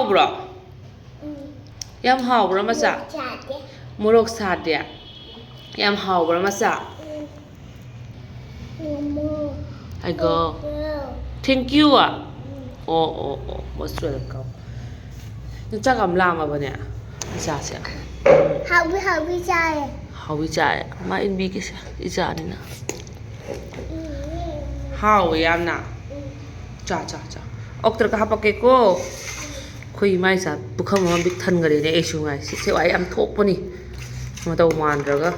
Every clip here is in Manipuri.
ꯍꯥꯎꯕ꯭ꯔꯣ ꯌꯥꯝ ꯍꯥꯎꯕ꯭ꯔꯣ ꯃꯆꯥ ꯃꯣꯔꯣꯛ ꯁꯥꯗꯦ ꯌꯥꯝ ꯍꯥꯎꯕ꯭ꯔꯣ ꯃꯆꯥ ꯑꯩꯒꯣ ꯊꯦꯡꯛ ꯌꯨ most welcome ꯆꯥꯛ ꯌꯥꯝ ꯂꯥꯝꯃꯕꯅꯦ ꯏꯆꯥꯁꯦ ꯍꯥꯎꯕꯤ ꯆꯥꯏ ꯍꯥꯎꯕꯤ ꯆꯥꯏ ꯃꯥ ꯏꯟꯕꯤꯒꯦꯁꯦ ꯏꯆꯥꯅꯤꯅ ꯍꯥꯎꯋꯦ ꯌꯥꯝꯅ ꯆꯥ ꯑꯣꯛꯇꯔꯒ ꯍꯥꯄꯛꯀꯦꯀꯣ ꯑꯩꯈꯣꯏ ꯏꯃꯥ ꯏꯆꯥ ꯄꯨꯈꯝ ꯑꯃ ꯕꯤꯛ ꯊꯟꯈꯔꯦꯅꯦ ꯑꯩꯁꯨ ꯉꯥꯏ ꯁꯤꯁꯦ ꯋꯥ ꯌꯥꯝ ꯊꯣꯛꯄꯅꯤ ꯃꯇꯧ ꯃꯥꯟꯗ꯭ꯔꯒ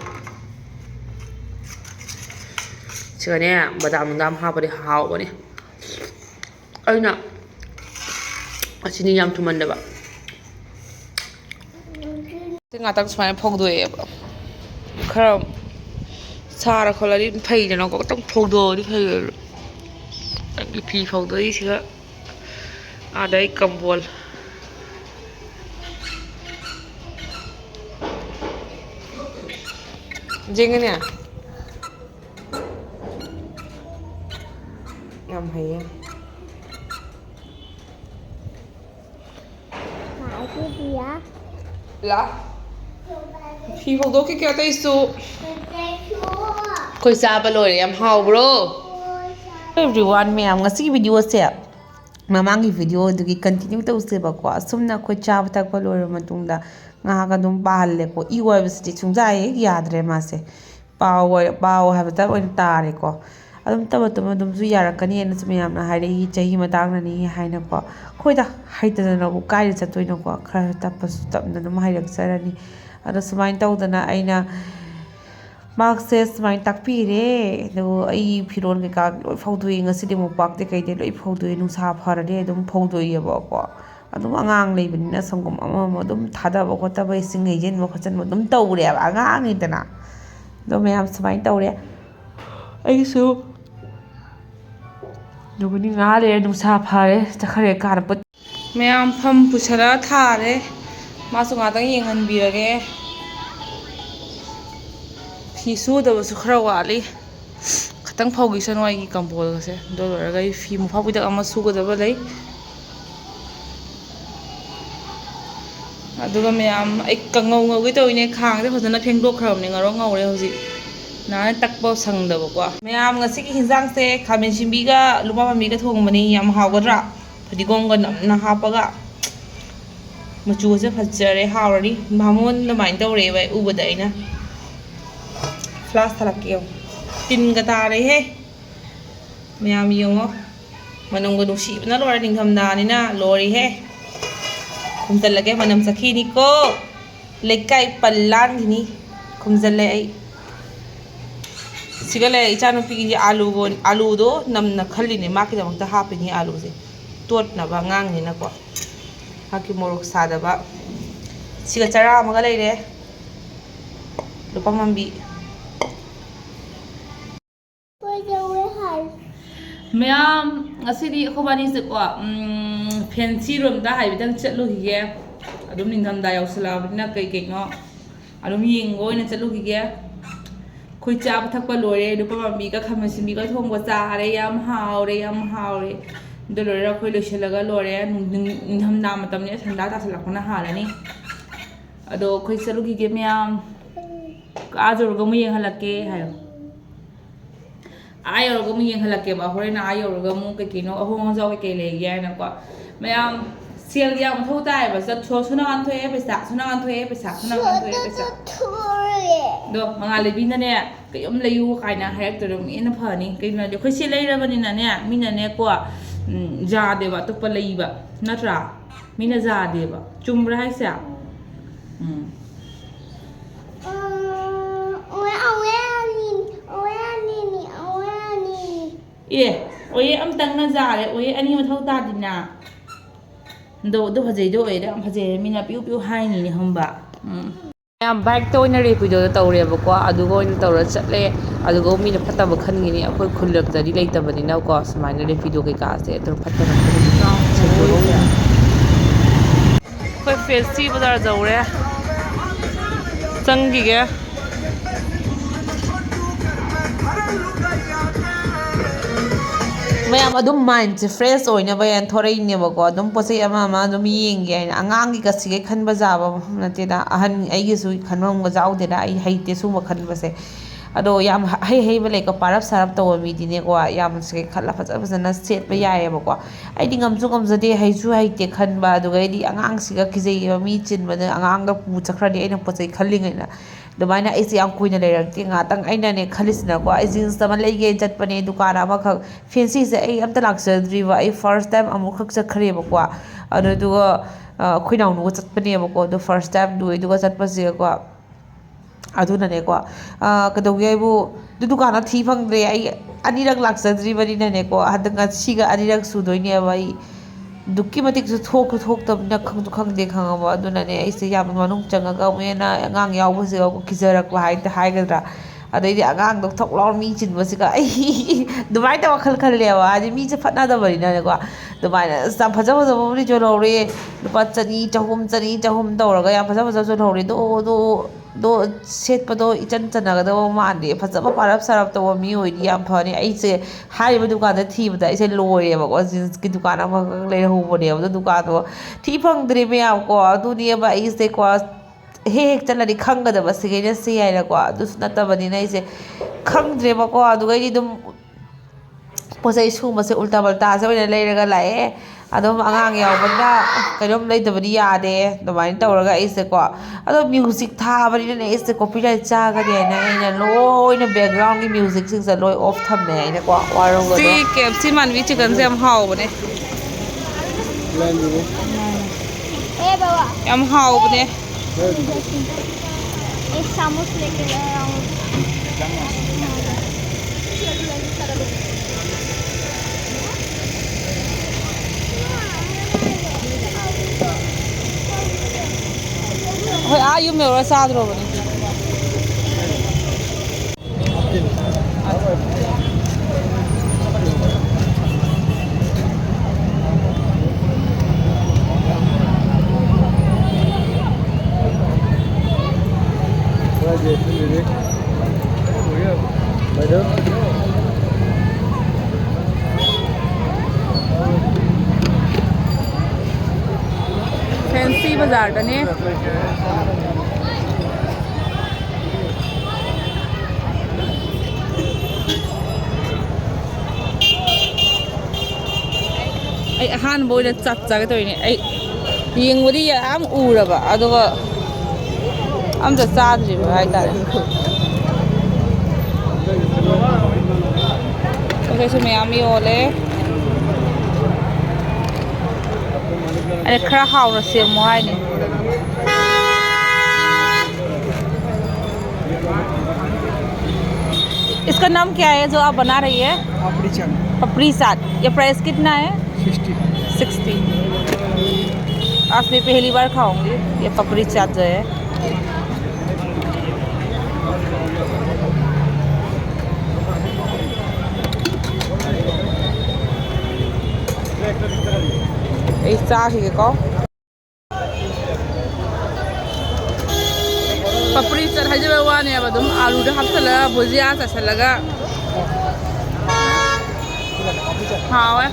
ꯁꯤꯒꯅꯦ ꯕꯗꯥꯝ ꯍꯥꯞꯄꯗꯤ ꯍꯥꯎꯕꯅꯤ ꯑꯩꯅ ꯑꯁꯤꯅꯤ ꯌꯥꯝ ꯊꯨꯝꯍꯟꯗꯕ ꯉꯥꯛꯇꯪ ꯁꯨꯃꯥꯏꯅ ꯐꯧꯗꯣꯛꯑꯦꯕ ꯈꯔ ꯁꯥꯔ ꯈꯣꯠꯂꯗꯤ ꯐꯩꯗꯅꯀꯣ ꯈꯤꯇꯪ ꯐꯧꯗꯣꯛꯑꯗꯤ ꯐꯩꯌꯦꯕ ꯑꯩꯒꯤ ꯐꯤ ꯐꯧꯗꯣꯛꯏꯁꯤꯒ ꯑꯗꯩ ꯀꯝꯕꯣꯜ ꯖꯦꯡꯒꯅꯦ ꯌꯥꯝ ꯍꯩꯌꯦ ꯂꯥ ꯐꯤ ꯐꯧꯗꯣꯛꯈꯤꯒꯦ ꯑꯇꯩꯁꯨ ꯑꯩꯈꯣꯏ ꯆꯥꯕ ꯂꯣꯏꯔꯦ ꯌꯥꯝ ꯍꯥꯎꯕ꯭ꯔꯣ everyone ꯃꯌꯥꯝ ꯉꯁꯤꯒꯤ ꯚꯤꯗꯤꯑꯣꯁꯦ ꯃꯃꯥꯡꯒꯤ ꯚꯤꯗꯤꯑꯣꯗꯨꯒꯤ ꯀꯟꯇꯤꯅ꯭ꯌꯨ ꯇꯧꯁꯦꯕꯀꯣ ꯑꯁꯨꯝꯅ ꯑꯩꯈꯣꯏ ꯆꯥꯕ ꯊꯛꯄ ꯂꯣꯏꯔꯕ ꯃꯇꯨꯡꯗ ꯉꯥꯏꯍꯥꯛ ꯑꯗꯨꯝ ꯄꯥꯍꯜꯂꯦꯀꯣ ꯏ ꯑꯣꯏꯕꯁꯤꯗꯤ ꯁꯨꯡꯌꯥ ꯍꯦꯛ ꯌꯥꯗ꯭ꯔꯦ ꯃꯥꯁꯦ ꯄꯥꯎ ꯍꯥꯏꯕꯗ ꯑꯣꯏꯅ ꯇꯥꯔꯦꯀꯣ ꯑꯗꯨꯝ ꯇꯞꯅ ꯑꯗꯨꯝꯁꯨ ꯌꯥꯔꯛꯀꯅꯤꯅꯁꯨ ꯃꯌꯥꯝꯅ ꯍꯥꯏꯔꯛꯏ ꯆꯍꯤ ꯃꯇꯥꯡꯅꯅꯤ ꯍꯥꯏꯅꯀോ ꯑꯩꯈꯣꯏꯗ ꯍꯩꯇꯗꯅꯕꯨ ꯀꯥꯏꯗ ꯆꯠꯇꯣꯏꯅꯣꯀꯣ ꯈꯔ ꯇꯞꯄꯁꯨ ꯇꯞꯅ ꯑꯗꯨꯝ ꯍꯩꯔꯛꯆꯔꯅꯤ ꯑꯗꯣ ꯁꯨꯃꯥꯏꯅ ꯇꯧꯗꯅ ꯑꯩꯅ ꯃꯥꯛꯁꯦ ꯁꯨꯃꯥꯏꯅ ꯇꯥꯛꯄꯤꯔꯦ ꯑꯗꯨꯒ ꯑꯩ ꯐꯤꯔꯣꯜ ꯀꯩꯀꯥ ꯂꯣꯏ ꯐꯧꯗꯣꯛꯏ ꯉꯁꯤꯗꯤ ꯃꯣꯝꯄꯥꯛꯇꯤ ꯀꯩꯗꯤ ꯂꯣꯏ ꯐꯧꯗꯣꯛꯏ ꯅꯨꯡꯁꯥ ꯐꯔꯗꯤ ꯑꯗꯨꯝ ꯐꯧꯗꯣꯛꯏꯑꯕꯀꯣ ꯑꯗꯨꯝ ꯑꯉꯥꯡ ꯂꯩꯕꯅꯤꯅ ꯁꯪꯒꯣꯝ ꯑꯃ ꯑꯗꯨꯝ ꯊꯥꯗꯕ ꯈꯣꯠꯇꯕ ꯏꯁꯤꯡ ꯍꯩꯖꯤꯟꯕ ꯈꯣꯠꯆꯟꯕ ꯑꯗꯨꯝ ꯇꯧꯔꯦꯕ ꯑꯉꯥꯡꯅꯤꯗꯅ ꯑꯗꯣ ꯃꯌꯥꯝ ꯁꯨꯃꯥꯏꯅ ꯇꯧꯔꯦ ꯑꯩꯁꯨ ꯅꯨꯃꯤꯠ ꯉꯥꯏꯍꯥꯛ ꯂꯩꯔꯦ ꯅꯨꯡꯁꯥ ꯐꯔꯦ ꯆꯠꯈ꯭ꯔꯦ ꯀꯥꯔꯄꯣꯠ ꯃꯌꯥꯝ ꯐꯝ ꯄꯨꯁꯜꯂꯒ ꯊꯥꯔꯦ ꯃꯥꯁꯨ ꯉꯥꯛꯇꯪ ꯌꯦꯡꯍꯟꯕꯤꯔꯒꯦ ꯐꯤ ꯁꯨꯗꯕꯁꯨ ꯈꯔ ꯋꯥꯠꯂꯤ ꯈꯤꯇꯪ ꯐꯧꯈꯤꯁꯅꯨ ꯑꯩꯒꯤ ꯀꯝꯕꯣꯜꯒꯁꯦ ꯑꯗꯨ ꯂꯣꯏꯔꯒ ꯑꯩ ꯐꯤ ꯃꯣꯝꯄꯥꯛꯄꯤꯗꯛ ꯑꯃ ꯁꯨꯒꯗꯕ ꯂꯩ ꯑꯗꯨꯒ ꯃꯌꯥꯝ ꯑꯩ ꯀꯥꯡꯉꯧ ꯉꯧꯒꯦ ꯇꯧꯔꯤꯅꯦ ꯈꯥꯡꯁꯦ ꯐꯖꯅ ꯐꯦꯡꯗꯣꯛꯈ꯭ꯔꯕꯅꯦ ꯉꯧꯔꯦ ꯍꯧꯖꯤꯛ ꯅꯍꯥꯟ ꯇꯛꯄ ꯁꯪꯗꯕꯀꯣ ꯃꯌꯥꯝ ꯉꯁꯤꯒꯤ ꯍꯤꯟꯖꯥꯡꯁꯦ ꯈꯥꯃꯦꯟ ꯁꯤꯟꯕꯤꯒ ꯂꯨꯄꯥ ꯄꯥꯝꯕꯤꯒ ꯊꯣꯡꯕꯅꯤ ꯌꯥꯝ ꯍꯥꯎꯒꯗ꯭ꯔꯥ ꯐꯗꯤꯒꯣꯝꯒ ꯅꯝꯅ ꯍꯥꯞꯄꯒ ꯃꯆꯨꯁꯦ ꯐꯖꯔꯦ ꯍꯥꯎꯔꯅꯤ ꯕꯥꯃꯣꯟ ꯑꯗꯨꯃꯥꯏꯅ ꯇꯧꯔꯛꯑꯦꯕ ꯑꯩ ꯎꯕꯗ ꯑꯩꯅ ꯐ꯭ꯂꯥꯁ ꯊꯥꯔꯛꯀꯦ ꯇꯤꯟꯒ ꯇꯥꯔꯦꯍꯦ ꯃꯌꯥꯝ ꯌꯦꯡꯉꯣ ꯃꯅꯝꯒ ꯅꯨꯡꯁꯤꯕꯅ ꯂꯣꯏꯔꯦ ꯅꯤꯡꯊꯝꯊꯥꯅꯤꯅ ꯂꯣꯏꯔꯦꯍꯦ ꯈꯨꯝꯖꯤꯜꯂꯒꯦ ꯃꯅꯝ ꯆꯠꯈꯤꯅꯤꯀꯣ ꯂꯩꯀꯥꯏ ꯄꯜ ꯂꯥꯟꯈꯤꯅꯤ ꯈꯨꯝꯖꯤꯜꯂꯦ ꯑꯩ ꯁꯤꯒ ꯂꯩꯔꯦ ꯏꯆꯥꯅꯨꯄꯤꯒꯤ ꯑꯥꯂꯨꯗꯣ ꯅꯝꯅ ꯈꯜꯂꯤꯅꯦ ꯃꯥꯒꯤꯗꯃꯛꯇ ꯍꯥꯞꯄꯤꯅꯤ ꯑꯥꯂꯨꯁꯦ ꯇꯣꯠꯅꯕ ꯑꯉꯥꯡꯅꯤꯅꯀꯣ ꯃꯥꯒꯤ ꯃꯣꯔꯣꯛ ꯁꯥꯗꯕ ꯁꯤꯒ ꯆꯔꯥ ꯑꯃꯒ ꯂꯩꯔꯦ ꯂꯨꯄꯥ ꯄꯥꯝꯕꯤ ꯃꯌꯥꯝ ꯉꯁꯤꯗꯤ ꯑꯩꯈꯣꯏꯕꯥꯅꯤꯁꯦꯀꯣ ꯐꯦꯟꯁꯤ ꯔꯣꯝꯗ ꯍꯥꯏꯐꯦꯠꯇꯪ ꯆꯠꯂꯨꯈꯤꯒꯦ ꯑꯗꯨꯝ ꯅꯤꯡꯊꯝꯊꯥ ꯌꯧꯁꯜꯂꯛꯑꯕꯅꯤꯅ ꯀꯩꯅꯣ ꯑꯗꯨꯝ ꯌꯦꯡꯕ ꯑꯣꯏꯅ ꯆꯠꯂꯨꯈꯤꯒꯦ ꯑꯩꯈꯣꯏ ꯆꯥꯕ ꯊꯛꯄ ꯂꯣꯏꯔꯦ ꯂꯨꯄꯥ ꯄꯥꯝꯕꯤꯒ ꯈꯥꯃꯦꯟ ꯁꯤꯟꯕꯤꯒ ꯊꯣꯡꯕ ꯆꯥꯔꯦ ꯌꯥꯝ ꯍꯥꯎꯔꯦ ꯑꯗꯨ ꯂꯣꯏꯔꯒ ꯑꯩꯈꯣꯏ ꯂꯣꯏꯁꯤꯜꯂꯒ ꯂꯣꯏꯔꯦ ꯅꯤꯡꯊꯝꯊꯥ ꯃꯇꯝꯅꯤꯅ ꯁꯟꯗꯥ ꯇꯥꯁꯜꯂꯛꯄꯅ ꯍꯥꯜꯂꯅꯤ ꯑꯗꯣ ꯑꯩꯈꯣꯏ ꯆꯠꯂꯨꯈꯤꯒꯦ ꯃꯌꯥꯝ ꯌꯧꯔꯒ ꯑꯃꯨꯛ ꯌꯦꯡꯍꯜꯂꯛꯀꯦ ꯍꯥꯏꯌꯣ ꯌꯧꯔꯒ ꯑꯃꯨꯛ ꯌꯦꯡꯍꯜꯂꯛꯀꯦꯕ ꯍꯣꯔꯦꯟ ꯌꯧꯔꯒ ꯑꯃꯨꯛ ꯀꯩꯀꯩꯅꯣ ꯑꯍꯣꯡ ꯑꯆꯥꯎ ꯀꯩꯀꯩ ꯂꯩꯒꯦ ꯍꯥꯏꯅꯀꯣ ꯃꯌꯥꯝ ꯁꯦꯜꯒꯤ ꯌꯥꯝ ꯃꯊꯧ ꯇꯥꯏꯌꯦꯕ ꯁꯨꯅꯥꯉꯥꯟ ꯊꯣꯛꯑꯦ ꯄꯩꯁꯥ ꯁꯨꯅꯥꯉꯥꯟ ꯊꯣꯛꯑꯦ ꯄꯩꯁꯥ ꯑꯗꯣ ꯃꯉꯥꯜꯂꯩꯕꯤꯅꯅꯦ ꯀꯩꯝ ꯂꯩꯌꯨ ꯀꯥꯏꯅ ꯍꯥꯏꯔꯛꯇꯣꯏꯗꯣ ꯍꯦꯟꯅ ꯐꯅꯤ ꯀꯩꯒꯤꯅꯣꯗꯤ ꯑꯩꯈꯣꯏ ꯁꯤ ꯂꯩꯔꯕꯅꯤꯅꯅꯦ ꯃꯤꯅꯅꯦꯀꯣ ꯌꯥꯗꯦꯕ ꯑꯇꯣꯞꯄ ꯂꯩꯕ ꯅꯠꯇ꯭ꯔꯥ ꯃꯤꯅ ꯌꯥꯗꯦꯕ ꯆꯨꯝꯕ꯭ꯔꯥ ꯍꯥꯏꯁꯦ ꯑꯣꯌꯦ ꯑꯝꯇꯪꯅ ꯌꯥꯔꯦ ꯑꯣꯌꯦ ꯑꯅꯤ ꯃꯊꯧ ꯇꯥꯗꯤꯅ ꯑꯗꯨ ꯐꯖꯩꯗꯣ ꯑꯣꯏꯔꯦ ꯌꯥꯝ ꯐꯖꯩ ꯃꯤꯅ ꯄꯤꯌꯨ ꯍꯥꯏꯅꯤꯅꯦ ꯈꯪꯕ ꯃꯌꯥꯝ ꯕꯥꯏꯛꯇ ꯑꯣꯏꯅ ꯔꯦꯄꯤꯗꯣꯗ ꯇꯧꯔꯦꯕꯀꯣ ꯑꯗꯨꯒ ꯑꯣꯏꯅ ꯇꯧꯔ ꯆꯠꯂꯦ ꯑꯗꯨꯒ ꯃꯤꯅ ꯐꯠꯇꯕ ꯈꯟꯒꯤꯅꯤ ꯑꯩꯈꯣই ꯈꯨꯜꯂꯛꯇꯗꯤ ꯂꯩꯇꯕꯅꯤꯅꯀꯣ ꯁꯨꯃꯥꯏꯅ ꯔꯦꯄꯤꯗꯣ ꯀꯩꯀꯥꯁꯦ ꯑꯗꯨꯝ ꯐꯠꯇꯕ ꯑꯩꯈꯣꯏ ꯐꯦꯟꯁꯤ ꯕꯖꯥꯔ ꯌꯧꯔꯦ ꯆꯪꯈꯤꯒꯦ ꯃꯌꯥꯝ ꯑꯗꯨꯝ ꯃꯥꯏꯟꯁꯦ ꯐ꯭ꯔꯦꯁ ꯑꯣꯏꯅꯕ ꯌꯥꯝ ꯊꯣꯔꯛꯏꯅꯦꯕꯀꯣ ꯑꯗꯨꯝ ꯄꯣꯠꯆꯩ ꯑꯃ ꯑꯗꯨꯝ ꯌꯦꯡꯒꯦ ꯍꯥꯏꯅ ꯑꯉꯥꯡꯒꯤ ꯀꯁꯤꯒꯩ ꯈꯟꯕ ꯌꯥꯕ ꯃꯐꯝ ꯅꯠꯇꯦꯗ ꯑꯍꯟ ꯑꯩꯒꯤꯁꯨ ꯈꯟꯐꯝꯒ ꯌꯥꯎꯗꯦꯗ ꯑꯩ ꯍꯩꯇꯦ ꯁꯨꯝꯕ ꯈꯟꯕꯁꯦ ꯑꯗꯣ ꯌꯥꯝ ꯍꯩꯕ ꯂꯩꯀꯣ ꯄꯥꯔꯞ ꯁꯥꯔꯞ ꯇꯧꯕ ꯃꯤꯗꯤꯅꯦꯀꯣ ꯌꯥꯝ ꯈꯜꯂ ꯐꯖꯅ ꯁꯦꯠꯄ ꯌꯥꯏꯑꯕꯀꯣ ꯑꯩꯗꯤ ꯉꯝꯁꯨ ꯉꯝꯖꯗꯦ ꯍꯩꯁꯨ ꯍꯩꯇꯦ ꯈꯟꯕ ꯑꯗꯨꯒꯩꯗꯤ ꯑꯉꯥꯡꯁꯤꯒ ꯀꯤꯖꯩꯌꯦꯕ ꯃꯤ ꯆꯤꯟꯕꯗ ꯑꯉꯥꯡꯒ ꯄꯨ ꯆꯠꯈ꯭ꯔꯗꯤ ꯑꯩꯅ ꯄꯣꯠꯆꯩ ꯈꯜꯂꯤꯉꯩꯗ ꯑꯗꯨꯃꯥꯏꯅ ꯑꯩꯁꯦ ꯌꯥꯝ ꯀꯨꯏꯅ ꯂꯩꯔꯛꯇꯦ ꯉꯥꯛꯇꯪ ꯑꯩꯅꯅꯦ ꯈꯜꯂꯤꯁꯤꯅꯀꯣ ꯑꯩ ꯖꯤꯟꯁ ꯑꯃ ꯂꯩꯒꯦ ꯆꯠꯄꯅꯦ ꯗꯨꯀꯥꯟ ꯑꯃꯈꯛ ꯐꯦꯟꯁꯤꯁꯦ ꯑꯩ ꯑꯝꯇ ꯂꯥꯛꯆꯗ꯭ꯔꯤꯕ ꯑꯩ ꯐꯥꯔꯁ ꯇꯥꯏꯝ ꯑꯃꯨꯛꯈꯛ ꯆꯠꯈ꯭ꯔꯦꯕꯀோ ꯑꯗꯨꯗꯨꯒ ꯑꯩꯈꯣꯏ ꯅꯥꯎꯅꯨꯒ ꯆꯠꯄꯅꯦꯕꯀꯣ ꯑꯗꯣ ꯐꯥꯔꯁ ꯇꯥꯏꯝꯗꯨ ꯑꯗꯨꯒ ꯆꯠꯄꯁꯤꯒꯀꯣ ꯑꯗꯨꯅꯅꯦꯀꯣ ꯀꯩꯗꯧꯒꯦ ꯍꯥꯏꯕꯨ ꯑꯗꯨ ꯗꯨꯀꯥꯟꯗ ꯊꯤ ꯐꯪꯗ꯭ꯔꯦ ꯑꯩ ꯑꯅꯤꯔꯛ ꯂꯥꯛꯆꯗ꯭ꯔꯤꯕꯅꯤꯅꯅꯦꯀꯣ ꯍꯟꯗꯛ ꯉꯁꯤꯒ ꯑꯅꯤꯔꯛ ꯁꯨꯗꯣꯏꯅꯦꯕ ꯑꯩ ꯑꯗꯨꯛꯀꯤ ꯃꯇꯤꯛꯁꯨ ꯊꯣꯛꯇꯕꯅꯤꯅ ꯈꯪꯁꯨ ꯈꯪꯗꯦ ꯈꯪꯉꯕ ꯑꯗꯨꯅꯅꯦ ꯑꯩꯁꯦ ꯌꯥꯝ ꯃꯅꯨꯡ ꯆꯪꯉꯒ ꯑꯃꯨꯛ ꯍꯦꯟꯅ ꯑꯉꯥꯡ ꯌꯥꯎꯕꯁꯤꯒ ꯀꯤꯖꯔꯛꯄ ꯍꯥꯏꯒꯗ꯭ꯔꯥ ꯑꯗꯩꯗꯤ ꯑꯉꯥꯡꯗꯣ ꯊꯣꯛ ꯂꯥꯎꯔ ꯃꯤ ꯆꯤꯟꯕꯁꯤꯒ ꯑꯩ ꯑꯗꯨꯃꯥꯏꯅ ꯋꯥꯈꯜ ꯈꯜꯂꯦꯕ ꯍꯥꯏꯗꯤ ꯃꯤꯁꯦ ꯐꯠꯅꯗꯕꯅꯤꯅꯅꯦꯀꯣ ꯑꯗꯨꯃꯥꯏꯅ ꯌꯥꯝ ꯐꯖꯕꯨꯗꯤ ꯌꯣꯜꯍꯧꯔꯦ ꯂꯨꯄꯥ ꯆꯅꯤ ꯆꯍꯨꯝ ꯇꯧꯔꯒ ꯌꯥꯝ ꯐꯖꯕ ꯌꯣꯜꯍꯧꯔꯦ ꯑꯗꯣ ꯁꯦꯠꯄꯗꯣ ꯏꯆꯟ ꯆꯟꯅꯒꯗꯕ ꯃꯥꯟꯗꯦ ꯐꯖꯕ ꯄꯥꯔꯞ ꯁꯥꯔꯞ ꯇꯧꯕ ꯃꯤ ꯑꯣꯏꯗꯤ ꯌꯥꯝ ꯐꯅꯤ ꯑꯩꯁꯦ ꯍꯥꯏꯔꯤꯕ ꯗꯨꯀꯥꯟꯗ ꯊꯤꯕꯗ ꯑꯩꯁꯦ ꯂꯣꯏꯔꯦꯕꯀꯣ ꯖꯤꯟꯁꯀꯤ ꯗꯨꯀꯥꯟ ꯑꯃꯈꯛ ꯂꯩꯍꯧꯕꯅꯦꯕ ꯑꯗꯨ ꯗꯨꯀꯥꯟꯗꯣ ꯊꯤ ꯐꯪꯗ꯭ꯔꯦ ꯃꯌꯥꯝꯀꯣ ꯑꯗꯨꯅꯦꯕ ꯑꯩꯁꯦꯀꯣ ꯍꯦꯛ ꯆꯠꯂꯗꯤ ꯈꯪꯒꯗꯕ ꯁꯤꯒꯩꯅ ꯁꯤ ꯍꯥꯏꯅꯀꯣ ꯑꯗꯨꯁꯨ ꯅꯠꯇꯕꯅꯤꯅ ꯑꯩꯁꯦ ꯈꯪꯗ꯭ꯔꯦꯕꯀꯣ ꯑꯗꯨꯒꯩꯗꯤ ꯑꯗꯨꯝ ꯄꯣꯠꯆꯩ ꯁꯨꯝꯕꯁꯦ ꯎꯜꯇꯥ ꯄꯜꯇꯥꯁꯦ ꯑꯣꯏꯅ ꯂꯩꯔꯒ ꯂꯥꯛꯑꯦ ꯑꯗꯨꯝ ꯑꯉꯥꯡ ꯌꯥꯎꯕꯅꯤꯅ ꯀꯩꯅꯣꯝ ꯂꯩꯇꯕꯗꯤ ꯌꯥꯗꯦ ꯑꯗꯨꯃꯥꯏꯅ ꯇꯧꯔꯒ ꯑꯩꯁꯦꯀꯣ ꯑꯗꯣ ꯃ꯭ꯌꯨꯖꯤꯛ ꯊꯥꯕꯅꯤꯅꯅꯦ ꯑꯩꯁꯦ ꯀꯣꯄꯤꯔꯥꯏꯠ ꯆꯥꯒꯅꯤ ꯍꯥꯏꯅ ꯑꯩꯅ ꯂꯣꯏꯅ ꯕꯦꯛꯒ꯭ꯔꯥꯎꯟꯒꯤ ꯃ꯭ꯌꯨꯖꯤꯛꯁꯤꯡꯁꯦ ꯂꯣꯏ ꯑꯣꯐ ꯊꯝꯃꯦ ꯑꯩꯅꯀꯣ ꯋꯥꯔꯧꯒꯗꯣ KFC मानवी चिकन से हम हावबने बाबा हम हावबने एक सामुस लेके आया हूँ होय आ यू मेरा साथ रोबने फैंसी बाजार दने ꯑꯩ ꯑꯍꯥꯟꯕ ꯑꯣꯏꯅ ꯆꯥꯛ ꯆꯥꯒꯦ ꯇꯧꯔꯤꯅꯦ ꯑꯩ ꯌꯦꯡꯕꯗꯤ ꯌꯥꯝ ꯎꯔꯕ ꯑꯗꯨꯒ ꯑꯝꯇ ꯆꯥꯗ꯭ꯔꯤꯕ ꯍꯥꯏꯇꯥꯔꯦ ꯄꯣꯠꯆꯩꯁꯨ ꯃꯌꯥꯝ ꯌꯣꯜꯂꯦ ꯑꯩꯅ ꯈꯔ हावना सेमो हायनी इसका नाम क्या है जो आप बना रही है पपड़ी चाट ये प्राइस कितना है 60 आज मैं पहली बार खाऊंगी ये पपड़ी चाट जो है এই চাখিগে কও पपड़ी चाट हाइजबे वाने अदुम आलू दा हपसला भुजिया चसलगा हावे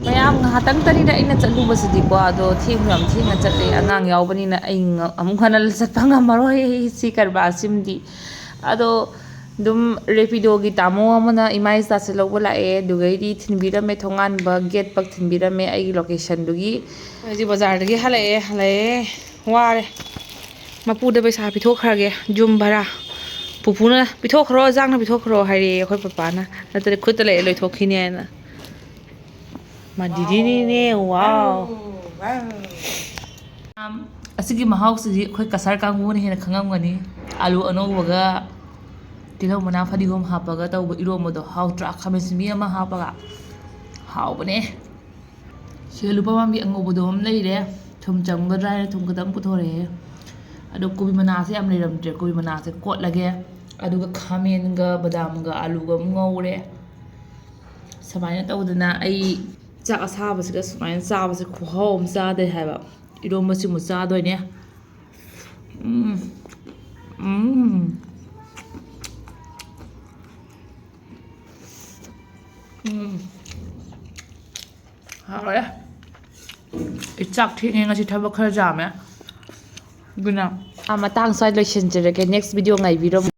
ꯃꯌꯥꯝ ꯉꯥꯏꯍꯥꯛꯇꯪ ꯇꯅꯤꯗ ꯑꯩꯅ ꯆꯠꯂꯨꯕꯁꯤꯗꯤꯀꯣ ꯑꯗꯣ ꯊꯦꯡꯁꯨ ꯌꯥꯝ ꯊꯦꯡꯅ ꯆꯠꯂꯦ ꯑꯉꯥꯡ ꯌꯥꯎꯕꯅꯤꯅ ꯑꯩ ꯑꯃꯨꯛ ꯍꯟꯅ ꯆꯠꯄ ꯉꯝꯃꯔꯣꯏ ꯁꯤ ꯀꯔꯕꯥꯔꯁꯤꯃꯗꯤ ꯑꯗꯣ ꯑꯗꯨꯝ ꯔꯦꯄꯤꯗꯣꯒꯤ ꯇꯥꯃꯣ ꯑꯃꯅ ꯏꯃꯥ ꯏꯆꯥꯁꯦ ꯂꯧꯕ ꯂꯥꯛꯑꯦ ꯑꯗꯨꯒꯩꯗꯤ ꯊꯤꯟꯕꯤꯔꯝꯃꯦ ꯊꯣꯡꯉꯥꯟꯕ ꯒꯦꯠ ꯄꯛ ꯊꯤꯟꯕꯤꯔꯝꯃꯦ ꯑꯩꯒꯤ ꯂꯣꯀꯦꯁꯟꯗꯨꯒꯤ ꯍꯧꯖꯤꯛ ꯕꯖꯥꯔꯗꯒꯤ ꯍꯜꯂꯛꯑꯦ ꯋꯥꯔꯦ ꯃꯄꯨꯗ ꯄꯩꯁꯥ ꯄꯤꯊꯣꯛꯈ꯭ꯔꯒꯦ ꯌꯨꯝ ꯚꯔꯥ ꯄꯨꯄꯨꯅ ꯄꯤꯊꯣꯛꯈ꯭ꯔꯣ ꯖꯥꯡꯅ ꯄꯤꯊꯣꯛꯈ꯭ꯔꯣ ꯍꯥꯏꯔꯛꯑꯦ ꯑꯩꯈꯣꯏ ꯄꯄꯥꯅ ꯅꯠꯇ꯭ꯔꯗꯤ ꯈꯨꯠꯇ ꯂꯩꯑꯦ ꯂꯣꯏꯊꯣꯛꯈꯤꯅꯤ ꯍꯥꯏꯅ ꯃꯗꯤꯗꯤꯅꯤꯅꯦ ꯋꯥꯎ ꯑꯁꯤꯒꯤ ꯃꯍꯥꯎꯁꯤꯗꯤ ꯑꯩꯈꯣꯏ ꯀꯁꯥꯔ ꯀꯥꯡꯕꯨꯅ ꯍꯦꯟꯅ ꯈꯪꯉꯝꯒꯅꯤ ꯑꯥꯂꯨ ꯑꯅꯧꯕꯒ ꯇꯤꯜꯍꯧ ꯃꯅꯥ ꯐꯗꯤꯒꯣꯝ ꯍꯥꯞꯄꯒ ꯇꯧꯕ ꯏꯔꯣꯝꯕꯗꯣ ꯍꯥꯎꯇ꯭ꯔꯥ ꯈꯥꯃꯦꯟ ꯑꯁꯤꯟꯕꯤ ꯑꯃ ꯍꯥꯞꯄꯒ ꯍꯥꯎꯕꯅꯦ ꯁꯤꯗ ꯂꯨꯄꯥ ꯄꯥꯝꯕꯤ ꯑꯉꯧꯕꯗꯣ ꯑꯃ ꯂꯩꯔꯦ ꯊꯨꯝ ꯆꯪꯒꯗ꯭ꯔꯥ ꯍꯥꯏꯅ ꯊꯨꯝ ꯈꯤꯇꯪ ꯄꯨꯊꯣꯔꯛꯑꯦ ꯑꯗꯣ ꯀꯣꯕꯤ ꯃꯅꯥꯁꯦ ꯌꯥꯝ ꯂꯩꯔꯝꯗ꯭ꯔꯦ ꯀꯣꯕꯤ ꯃꯅꯥꯁꯦ ꯀꯣꯠꯂꯒꯦ ꯑꯗꯨꯒ ꯈꯥꯃꯦꯟꯒ ꯕꯗꯥꯝꯒ ꯑꯥꯂꯨꯒ ꯑꯃ ꯉꯧꯔꯦ ꯁꯨꯃꯥꯏꯅ ꯇꯧꯗꯅ ꯑꯩ ꯆꯥꯛ ꯑꯁꯥꯕꯁꯤꯒ ꯁꯨꯃꯥꯏꯅ ꯆꯥꯕꯁꯦ ꯈꯨꯍꯥꯎ ꯑꯃ ꯆꯥꯗꯦ ꯍꯥꯏꯕ ꯏꯔꯣꯝꯕꯁꯤꯃꯨ ꯆꯥꯗꯣꯏꯅꯦ Hallå. Exakt hur många sitter på kvar jamma. Guna. เอามาตั้งซอยเลยเช่นเจอกัน next video ไงวิดีโอ